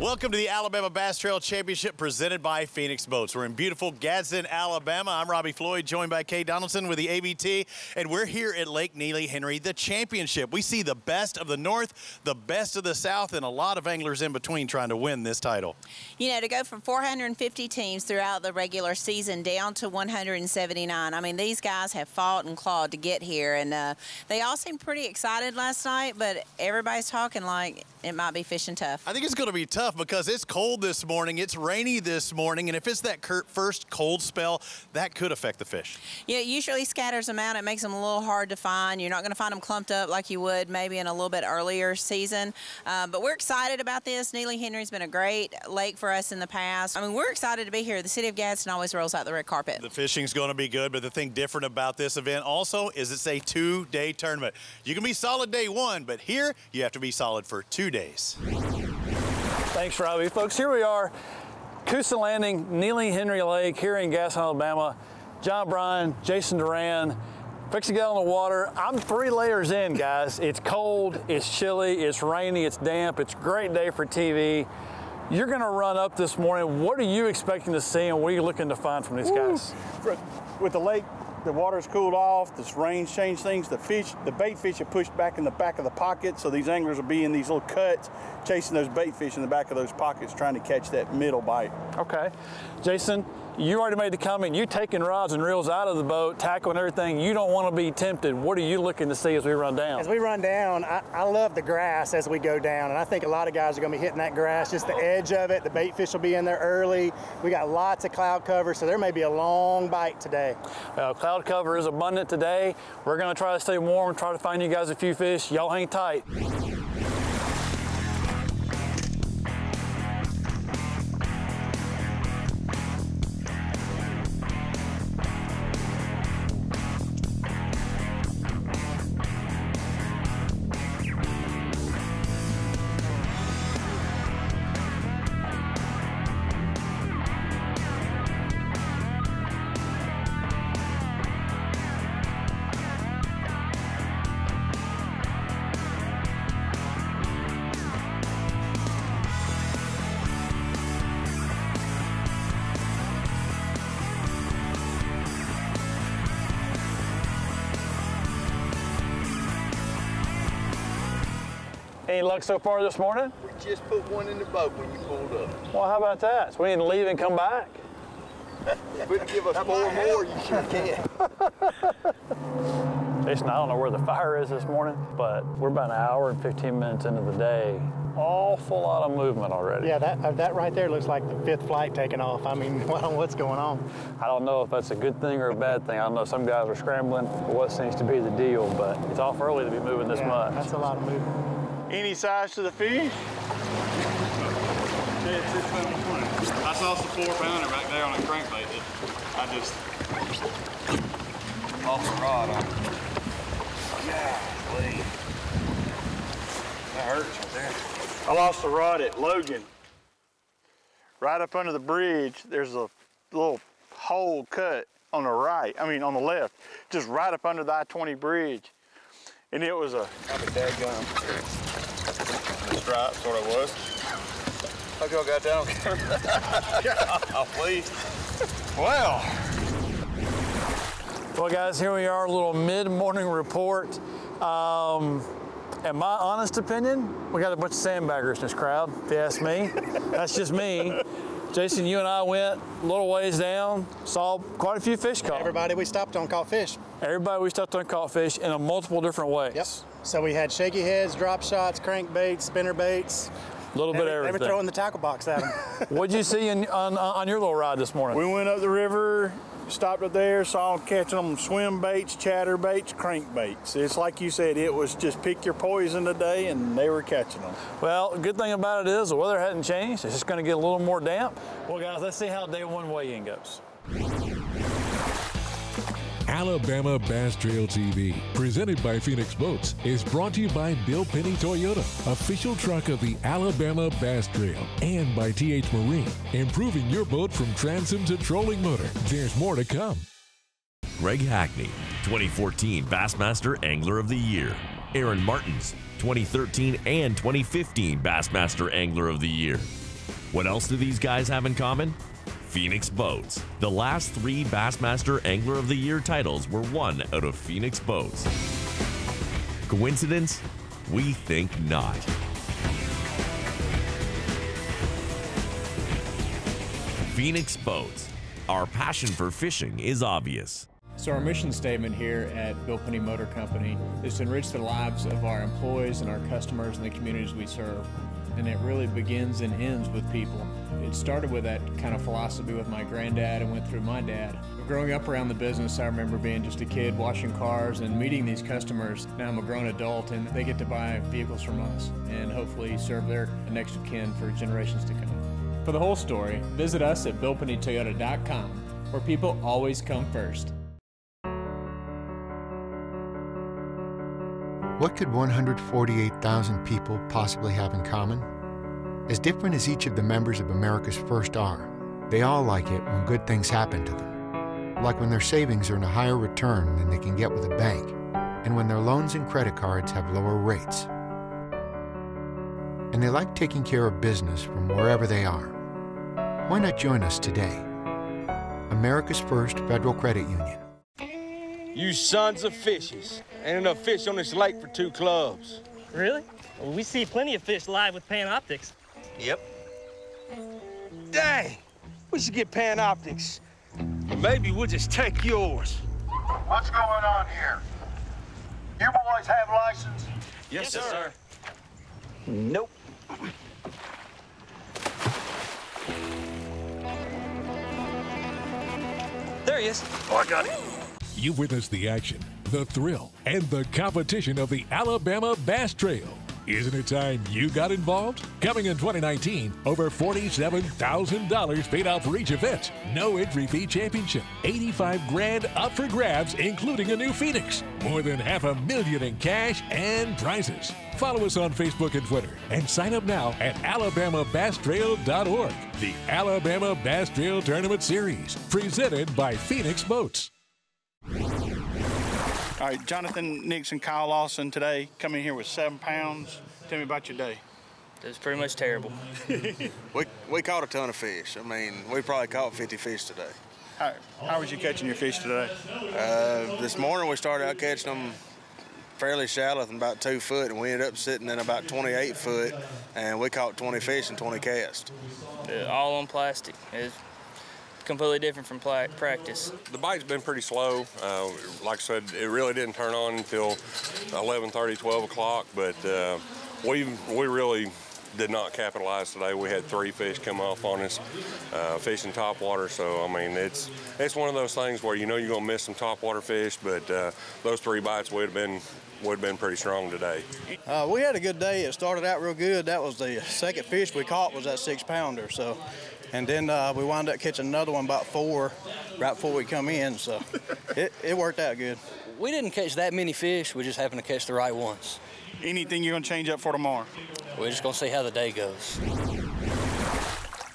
Welcome to the Alabama Bass Trail Championship presented by Phoenix Boats. We're in beautiful Gadsden, Alabama. I'm Robbie Floyd, joined by Kay Donaldson with the ABT, and we're here at Lake Neely Henry, the championship. We see the best of the North, the best of the South, and a lot of anglers in between trying to win this title. You know, to go from 450 teams throughout the regular season down to 179, I mean, these guys have fought and clawed to get here, and they all seemed pretty excited last night, but everybody's talking like it might be fishing tough. I think it's going to be tough because it's cold this morning, it's rainy this morning, and if it's that first cold spell, that could affect the fish. Yeah, it usually scatters them out. It makes them a little hard to find. You're not going to find them clumped up like you would maybe in a little bit earlier season. But we're excited about this. Neely Henry's been a great lake for us in the past. I mean, we're excited to be here. The city of Gadsden always rolls out the red carpet. The fishing's going to be good, but the thing different about this event also is it's a two-day tournament. You can be solid day one, but here you have to be solid for 2 days. Thanks, Robbie. Folks, here we are, Coosa Landing, Neely Henry Lake, here in Gadsden, Alabama. John Bryan, Jason Duran, fixing to get on the water. I'm 3 layers in, guys. It's cold, it's chilly, it's rainy, it's damp. It's a great day for TV. You're gonna run up this morning. What are you expecting to see, and what are you looking to find from these guys? With the lake, the water's cooled off, this rain's changed things. The bait fish are pushed back in the back of the pocket, so these anglers will be in these little cuts, chasing those bait fish in the back of those pockets, trying to catch that middle bite. Okay. Jason, you already made the comment, you taking rods and reels out of the boat, tackling everything. You don't want to be tempted. What are you looking to see as we run down? As we run down, I love the grass as we go down, and I think a lot of guys are going to be hitting that grass, just the edge of it. The bait fish will be in there early. We got lots of cloud cover, so there may be a long bite today. Cloud cover is abundant today. We're going to try to stay warm, try to find you guys a few fish. Y'all hang tight. Any luck so far this morning? We just put one in the boat when you pulled up. Well, how about that? So we need to leave and come back? If we can give us 4 more, you sure can. Jason, I don't know where the fire is this morning, but we're about an hour and 15 minutes into the day. Awful lot of movement already. Yeah, that right there looks like the 5th flight taking off. I mean, what's going on? I don't know if that's a good thing or a bad thing. I don't know, some guys are scrambling for what seems to be the deal, but it's awful early to be moving this much. That's a lot of movement. Any size to the fish? I saw some 4-pounder back there on a crankbait. I just off the rod on it. Golly. That hurts right there. I lost the rod at Logan. Right up under the bridge, there's a little hole cut on the right, on the left, just right up under the I-20 bridge. And it was a dadgum. The stripe sort of was. Hope y'all got that on camera. Oh, please. Well, guys, here we are, a little mid-morning report. In my honest opinion, we got a bunch of sandbaggers in this crowd, if you ask me. That's just me. Jason, you and I went a little ways down, saw quite a few fish caught. Everybody we stopped on caught fish. Everybody we stopped on caught fish in a multiple different ways. Yep. So we had shaky heads, drop shots, crankbaits, spinner baits. A little bit of everything. They were throwing the tackle box at them. What'd you see on your little ride this morning? We went up the river, stopped up there, saw them catching them swim baits, chatter baits, crankbaits. It's like you said, it was just pick your poison today, and they were catching them. Well, the good thing about it is the weather hadn't changed. It's just going to get a little more damp. Well, guys, let's see how day 1 weigh-in goes. Alabama Bass Trail TV, presented by Phoenix Boats, is brought to you by Bill Penny Toyota, official truck of the Alabama Bass Trail, and by TH Marine, improving your boat from transom to trolling motor. There's more to come. Greg Hackney, 2014 Bassmaster Angler of the Year. Aaron Martins, 2013 and 2015 Bassmaster Angler of the Year. What else do these guys have in common? Phoenix Boats. The last 3 Bassmaster Angler of the Year titles were won out of Phoenix Boats. Coincidence? We think not. Phoenix Boats. Our passion for fishing is obvious. So our mission statement here at Bill Penny Motor Company is to enrich the lives of our employees and our customers and the communities we serve. And it really begins and ends with people. It started with that kind of philosophy with my granddad and went through my dad. Growing up around the business, I remember being just a kid washing cars and meeting these customers. Now I'm a grown adult and they get to buy vehicles from us and hopefully serve their next of kin for generations to come. For the whole story, visit us at BillPennyToyota.com, where people always come first. What could 148,000 people possibly have in common? As different as each of the members of America's First are, they all like it when good things happen to them. Like when their savings earn a higher return than they can get with a bank, and when their loans and credit cards have lower rates. And they like taking care of business from wherever they are. Why not join us today? America's First Federal Credit Union. You sons of fishes. Ain't enough fish on this lake for 2 clubs. Really? Well, we see plenty of fish live with Panoptics. Yep. Dang, we should get Panoptics. Maybe we'll just take yours. What's going on here? You boys have license? Yes, sir. Nope. There he is. Oh, I got it. You witnessed the action, the thrill, and the competition of the Alabama Bass Trail. Isn't it time you got involved? Coming in 2019, over $47,000 paid out for each event. No entry fee championship. 85 grand up for grabs, including a new Phoenix. More than $500,000 in cash and prizes. Follow us on Facebook and Twitter and sign up now at alabamabasstrail.org. The Alabama Bass Trail Tournament Series, presented by Phoenix Boats. All right, Jonathan Nixon, Kyle Lawson today coming here with 7 pounds. Tell me about your day. It was pretty much terrible. We caught a ton of fish. I mean, we probably caught 50 fish today. How was you catching your fish today? This morning we started out catching them fairly shallow, about 2 foot, and we ended up sitting in about 28 foot, and we caught 20 fish and 20 casts. All on plastic. It's completely different from practice. The bite's been pretty slow. Like I said, it really didn't turn on until 11:30, 12 o'clock, but we really did not capitalize today. We had 3 fish come off on us, fishing topwater, so I mean, it's one of those things where you know you're gonna miss some topwater fish, but those 3 bites would have been pretty strong today. We had a good day. It started out real good. That was the second fish we caught, was that 6-pounder. So, and then we wound up catching another one about 4 right before we come in. So it worked out good. We didn't catch that many fish. We just happened to catch the right ones. Anything you're gonna change up for tomorrow? We're just gonna see how the day goes.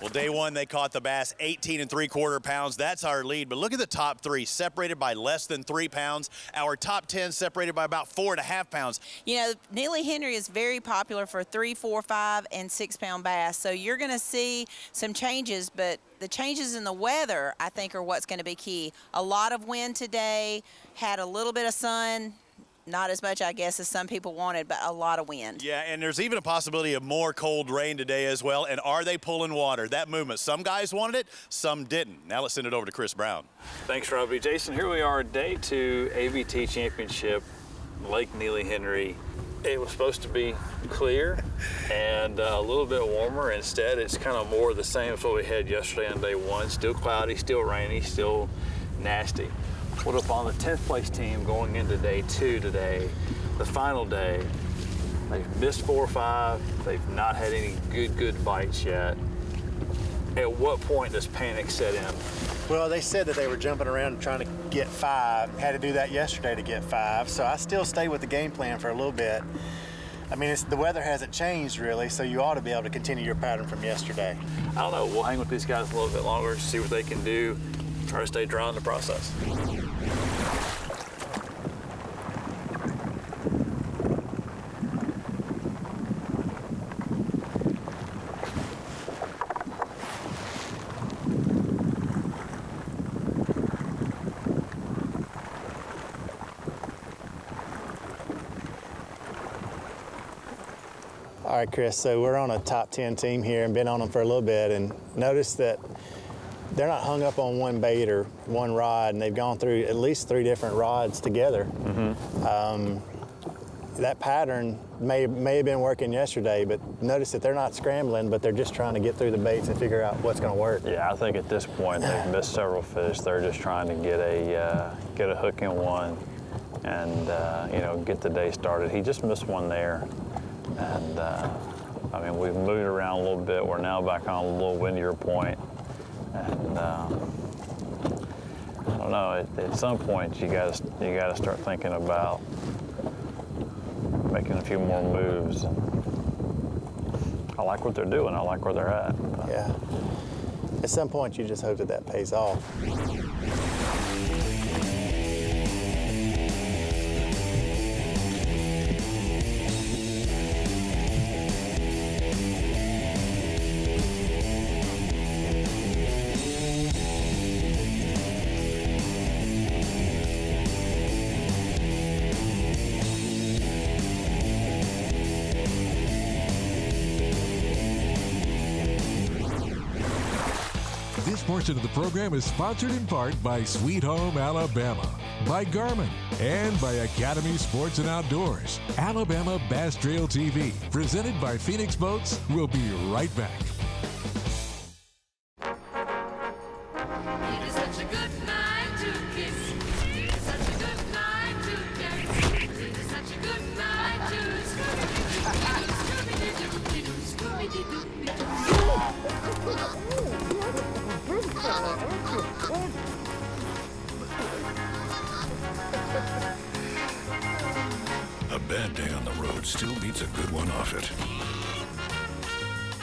Well, day one, they caught the bass 18 3/4 pounds. That's our lead. But look at the top 3, separated by less than 3 pounds. Our top 10 separated by about 4.5 pounds. You know, Neely Henry is very popular for 3, 4, 5, and 6-pound bass. So you're going to see some changes, but the changes in the weather, I think, are what's going to be key. A lot of wind today, had a little bit of sun. Not as much, I guess, as some people wanted, but a lot of wind. Yeah, and there's even a possibility of more cold rain today as well. And are they pulling water? That movement, some guys wanted it, some didn't. Now let's send it over to Chris Brown. Thanks, Robbie. Jason, here we are, day 2, ABT Championship, Lake Neely Henry. It was supposed to be clear and a little bit warmer. Instead, it's kind of more the same as what we had yesterday on day 1. Still cloudy, still rainy, still nasty. Put up on the 10th place team going into day 2 today, the final day. They've missed 4 or 5. They've not had any good bites yet. At what point does panic set in? Well, they said that they were jumping around trying to get 5. Had to do that yesterday to get 5. So I still stay with the game plan for a little bit. I mean, the weather hasn't changed really, so you ought to be able to continue your pattern from yesterday. I don't know. We'll hang with these guys a little bit longer, see what they can do. Try to stay dry in the process. All right, Chris, so we're on a top 10 team here and been on them for a little bit, and notice that they're not hung up on one bait or one rod, and they've gone through at least 3 different rods together. That pattern may have been working yesterday, but notice that they're not scrambling, but they're just trying to get through the baits and figure out what's going to work. Yeah, I think at this point they've missed several fish. They're just trying to get a hook in one and you know, get the day started. He just missed one there, and I mean, we've moved around a little bit. We're now back on a little windier point, and I don't know. At some point, you gotta start thinking about making a few more moves. I like what they're doing. I like where they're at. Yeah. At some point, you just hope that that pays off. This portion of the program is sponsored in part by Sweet Home Alabama, by Garmin, and by Academy Sports and Outdoors. Alabama Bass Trail TV, presented by Phoenix Boats, will be right back. A bad day on the road still beats a good one off it.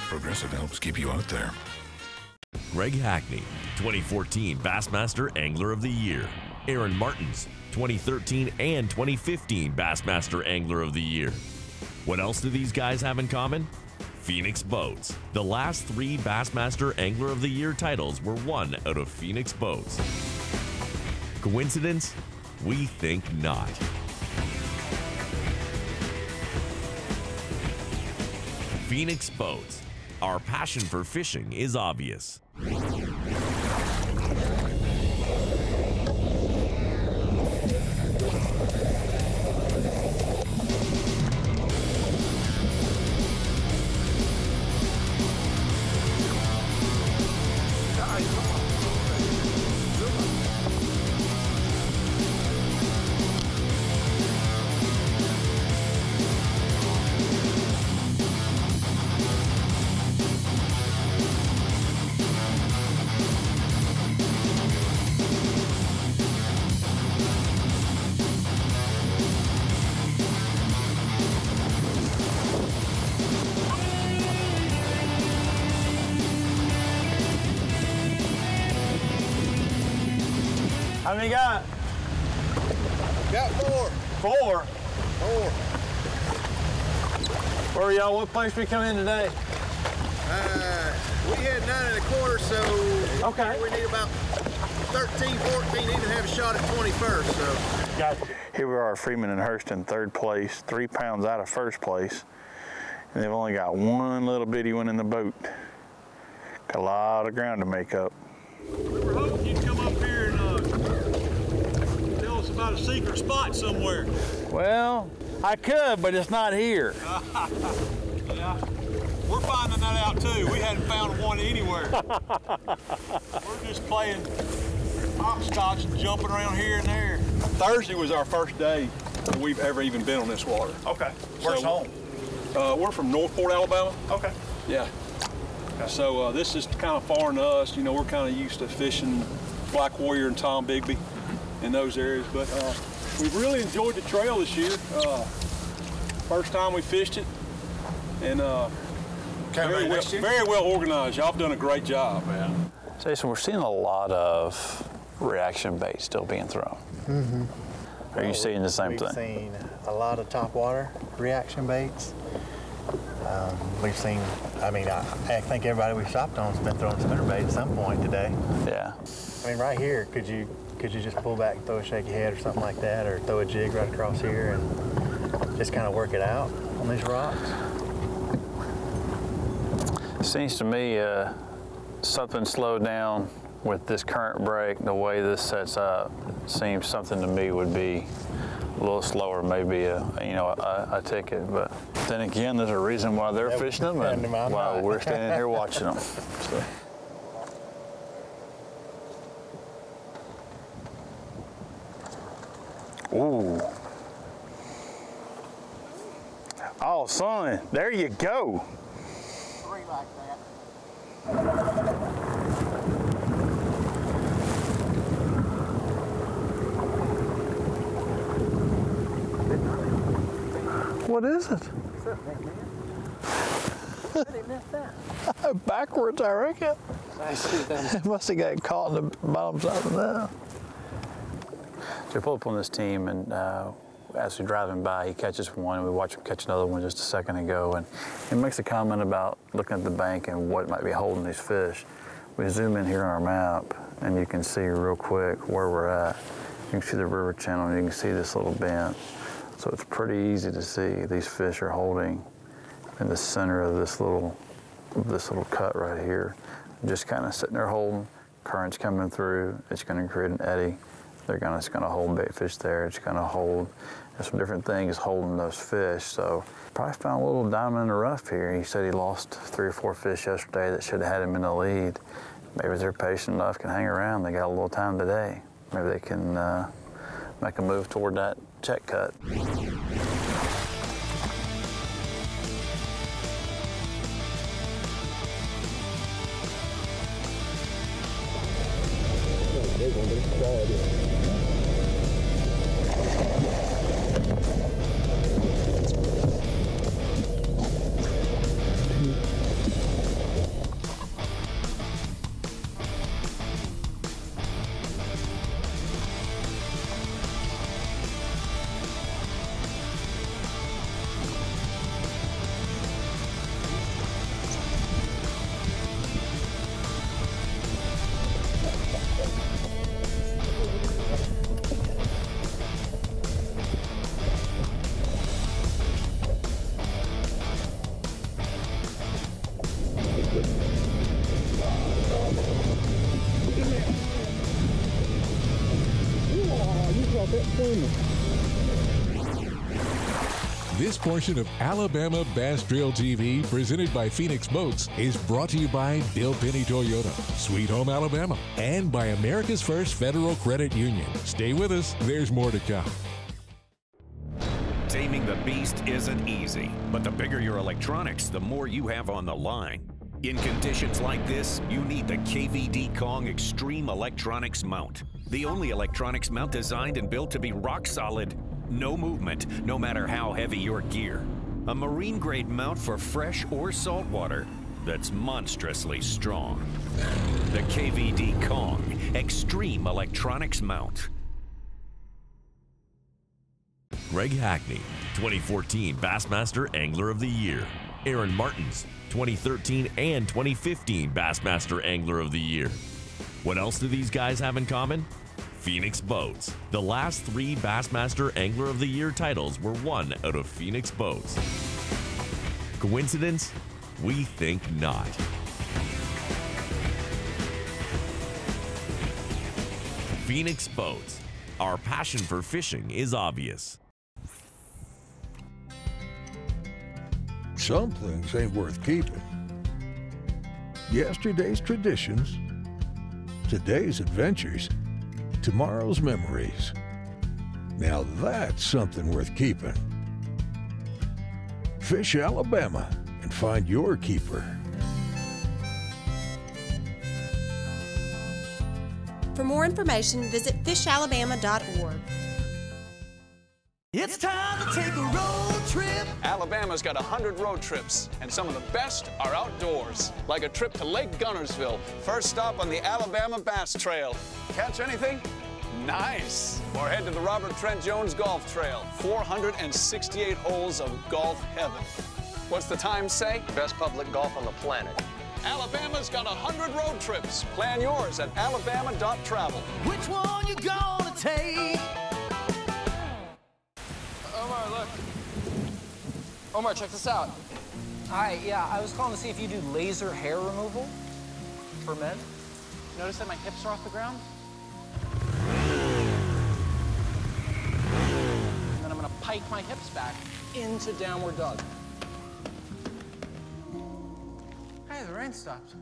Progressive helps keep you out there. Greg Hackney, 2014 Bassmaster Angler of the Year. Aaron Martins, 2013 and 2015 Bassmaster Angler of the Year. What else do these guys have in common? Phoenix Boats. The last 3 Bassmaster Angler of the Year titles were won out of Phoenix Boats. Coincidence? We think not. Phoenix Boats. Our passion for fishing is obvious. How many you got? Got 4. 4? 4. Where are y'all? What place we come in today? We had 9 1/4, so okay. We need about 13, 14, even have a shot at 21st. So. Gotcha. Here we are, Freeman and Hurst in 3rd place, 3 pounds out of 1st place. And they've only got one little bitty one in the boat. Got a lot of ground to make up. We were hoping you'd come up here and tell us about a secret spot somewhere. Well, I could, but it's not here. Yeah, we're finding that out too. We hadn't found one anywhere. We're just playing hopscotch and jumping around here and there. Thursday was our first day that we've ever even been on this water. Okay. Where's home? We're from Northport, Alabama. Okay. Yeah. Okay. So this is kind of foreign to us. You know, we're kind of used to fishing Black Warrior and Tom Bigby in those areas, but we've really enjoyed the trail this year. First time we fished it, and very well organized. Y'all have done a great job, man. Jason, we're seeing a lot of reaction bait still being thrown. Mm-hmm. Are you seeing the same thing? We've seen a lot of topwater reaction baits. We've seen, I mean, I think everybody we've shopped on has been throwing spinnerbait at some point today. Yeah. I mean, right here, could you just pull back and throw a shaky head or something like that, or throw a jig right across here and just kind of work it out on these rocks? Seems to me something slowed down with this current brake, the way this sets up. Seems something to me would be a little slower, maybe a ticket. But then again, there's a reason why they're fishing them and why we're standing here watching them. So. Ooh. Oh, son, there you go. Three like that. What is it? Backwards, I reckon. It must have got caught in the bottom side of that. So we pull up on this team, and as we're driving by, he catches one, and we watch him catch another one just a second ago, and he makes a comment about looking at the bank and what might be holding these fish. We zoom in here on our map, and you can see real quick where we're at. You can see the river channel, and you can see this little bend. So it's pretty easy to see these fish are holding in the center of this little cut right here. Just kind of sitting there holding, current's coming through, it's gonna create an eddy. It's gonna hold bait fish there, it's gonna hold, there's some different things holding those fish. So probably found a little diamond in the rough here. He said he lost 3 or 4 fish yesterday that should have had him in the lead. Maybe they're patient enough, can hang around, they got a little time today. Maybe they can make a move toward that check cut. This portion of Alabama Bass Trail TV, presented by Phoenix Boats, is brought to you by Bill Penny Toyota, Sweet Home, Alabama, and by America's First Federal Credit Union. Stay with us, there's more to come. Taming the beast isn't easy, but the bigger your electronics, the more you have on the line. In conditions like this, you need the KVD Kong Extreme Electronics Mount. The only electronics mount designed and built to be rock solid. No movement, no matter how heavy your gear. A marine-grade mount for fresh or salt water that's monstrously strong. The KVD Kong Extreme Electronics Mount. Greg Hackney, 2014 Bassmaster Angler of the Year. Aaron Martins, 2013 and 2015 Bassmaster Angler of the Year. What else do these guys have in common? Phoenix Boats. The last 3 Bassmaster Angler of the Year titles were won out of Phoenix Boats. Coincidence? We think not. Phoenix Boats. Our passion for fishing is obvious. Some things ain't worth keeping. Yesterday's traditions, today's adventures, tomorrow's memories. Now that's something worth keeping. Fish Alabama and find your keeper. For more information, visit fishalabama.org. It's time to take a road trip. Alabama's got 100 road trips, and some of the best are outdoors, like a trip to Lake Gunnersville. First stop on the Alabama Bass Trail. Catch anything? Nice. Or head to the Robert Trent Jones Golf Trail. 468 holes of golf heaven. What's the time say? Best public golf on the planet. Alabama's got 100 road trips. Plan yours at alabama.travel. Which one you gonna take? Omar, look. Omar, check this out. Hi, yeah, I was calling to see if you do laser hair removal for men. Notice that my hips are off the ground? And then I'm gonna pike my hips back into downward dog. Hey, the rain stopped.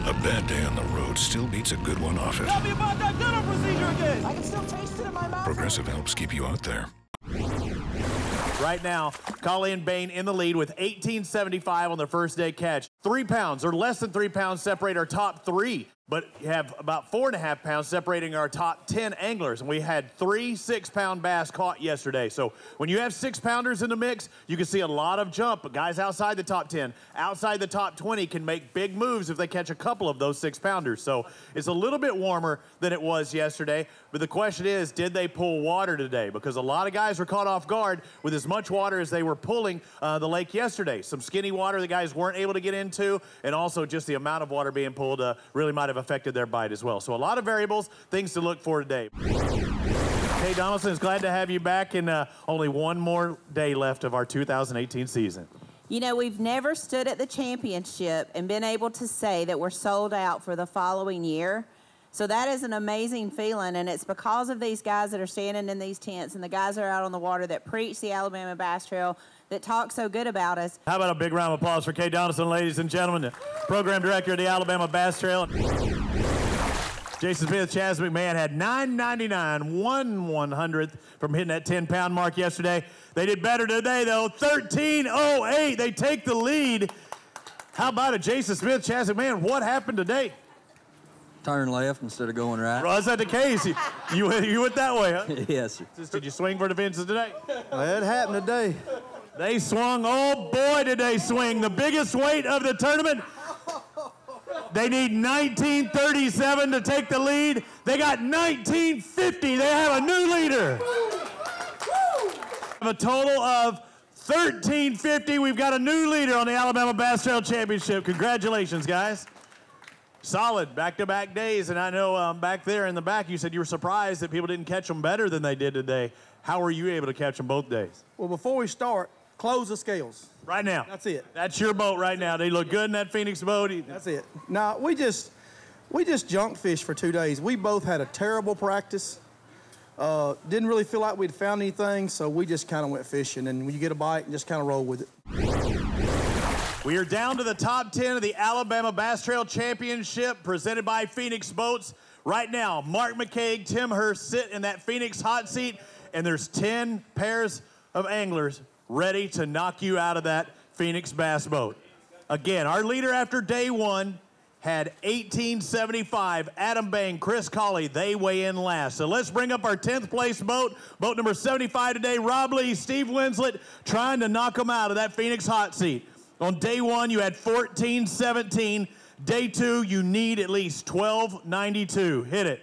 A bad day on the road still beats a good one off it. Tell me about that dental procedure again. I can still taste it in my mouth. Progressive helps keep you out there. Right now, Colleen Bain in the lead with 18.75 on their first day catch. 3 pounds or less than 3 pounds separate our top 3, but you have about 4.5 pounds separating our top 10 anglers. And we had 3 6-pound bass caught yesterday. So when you have 6-pounders in the mix, you can see a lot of jump. But guys outside the top 10, outside the top 20 can make big moves if they catch a couple of those 6-pounders. So it's a little bit warmer than it was yesterday. But the question is, did they pull water today? Because a lot of guys were caught off guard with as much water as they were pulling the lake yesterday. Some skinny water the guys weren't able to get into, and also just the amount of water being pulled really might have affected their bite as well. So a lot of variables, things to look for today. Kay Donaldson, is glad to have you back, and only one more day left of our 2018 season. You know, we've never stood at the championship and been able to say that we're sold out for the following year. So that is an amazing feeling, and it's because of these guys that are standing in these tents and the guys that are out on the water that preach the Alabama Bass Trail, that talk so good about us. How about a big round of applause for Kay Donaldson, ladies and gentlemen, the program director of the Alabama Bass Trail. Jason Smith, Chaz McMahon had $9.99, 1/100th from hitting that 10-pound mark yesterday. They did better today, though. 13.08. They take the lead. How about it, Jason Smith, Chaz McMahon? What happened today? Turn left instead of going right. Was that the case? You went that way, huh? Yes, sir. Did you swing for the fences today? Well, it happened today. They swung. Oh, boy, did they swing. The biggest weight of the tournament. They need 1937 to take the lead. They got 1950. They have a new leader. A total of 1350. We've got a new leader on the Alabama Bass Trail Championship. Congratulations, guys. Solid back-to-back days, and I know back there in the back you said you were surprised that people didn't catch them better than they did today. How were you able to catch them both days? Well, before we start, close the scales. Right now. That's it. That's your boat right now. They look good in that Phoenix boat. That's it. Now, we just junk fished for 2 days. We both had a terrible practice. Didn't really feel like we'd found anything, so we just kind of went fishing, and when you get a bite, and just kind of roll with it. We are down to the top 10 of the Alabama Bass Trail Championship presented by Phoenix Boats. Right now, Mark McCaig, Tim Hurst sit in that Phoenix hot seat, and there's 10 pairs of anglers ready to knock you out of that Phoenix bass boat. Again, our leader after day one had 1875. Adam Bain, Chris Colley, they weigh in last. So let's bring up our 10th place boat. Boat number 75 today, Rob Lee, Steve Winslet, trying to knock them out of that Phoenix hot seat. On day one, you had 1417. Day two, you need at least 1292. Hit it.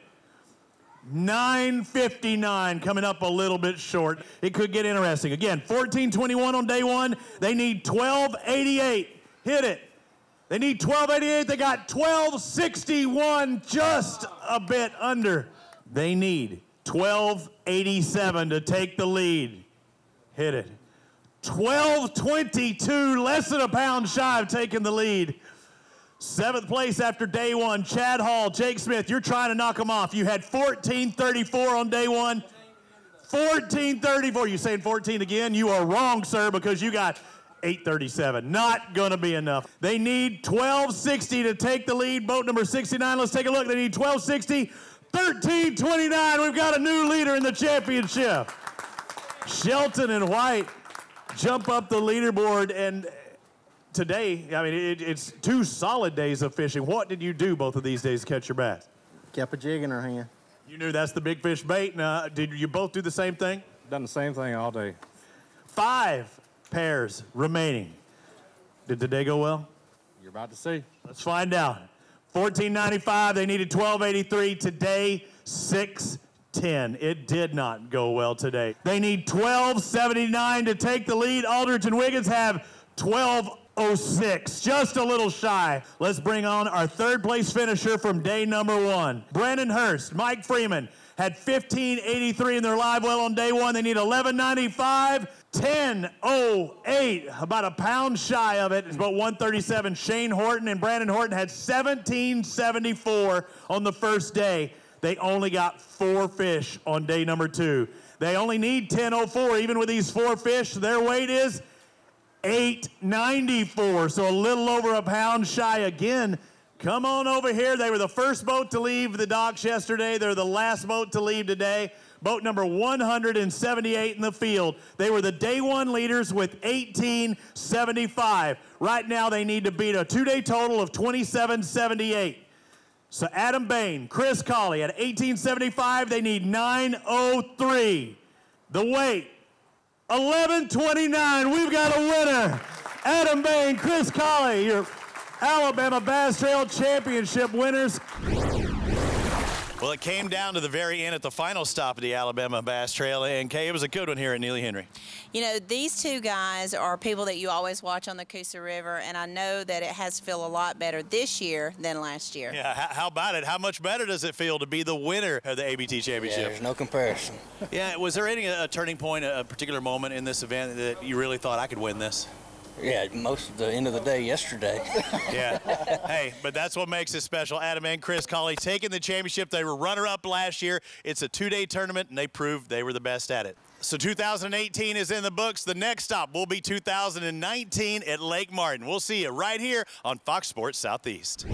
959, coming up a little bit short. It could get interesting. Again, 1421 on day one. They need 1288. Hit it. They need 1288. They got 1261, just a bit under. They need 1287 to take the lead. Hit it. 1222, less than a pound shy of taking the lead. 7th place after day one, Chad Hall, Jake Smith, you're trying to knock them off. You had 1434 on day one. 1434, you saying 14 again? You are wrong, sir, because you got 837. Not gonna be enough. They need 1260 to take the lead. Boat number 69, let's take a look. They need 1260, 1329. We've got a new leader in the championship. Shelton and White jump up the leaderboard, and today, I mean, it's 2 solid days of fishing. What did you do both of these days to catch your bass? Kept a jig in her hand. You knew that's the big fish bait. Now, did you both do the same thing? Done the same thing all day. 5 pairs remaining. Did today go well? You're about to see. Let's find out. 1495, they needed 1283. Today, 610. It did not go well today. They need 1279 to take the lead. Aldridge and Wiggins have 1206, just a little shy. Let's bring on our 3rd place finisher from day number 1. Brandon Hurst, Mike Freeman had 1583 in their live well on day one. They need 1195. 10:08, about a pound shy of it. It's about 137. Shane Horton and Brandon Horton had 1774 on the first day. They only got 4 fish on day number 2. They only need 10:04. Even with these 4 fish, their weight is 894, so a little over a pound shy again. Come on over here. They were the first boat to leave the docks yesterday. They're the last boat to leave today. Boat number 178 in the field. They were the day 1 leaders with 1875. Right now they need to beat a 2-day total of 2778. So Adam Bain, Chris Colley at 1875, they need 903. The weight, 1129. We've got a winner. Adam Bain, Chris Colley, your Alabama Bass Trail Championship winners. Well, it came down to the very end at the final stop of the Alabama Bass Trail, and Kay, it was a good one here at Neely Henry. You know, these 2 guys are people that you always watch on the Coosa River, and I know that it has to feel a lot better this year than last year. Yeah, how about it? How much better does it feel to be the winner of the ABT Championship? Yeah, there's no comparison. Yeah, was there any turning point, a particular moment in this event that you really thought I could win this? Yeah, most of the end of the day yesterday. Yeah. Hey, but that's what makes it special. Adam and Chris Colley taking the championship. They were runner-up last year. It's a 2-day tournament, and they proved they were the best at it. So 2018 is in the books. The next stop will be 2019 at Lake Martin. We'll see you right here on Fox Sports Southeast.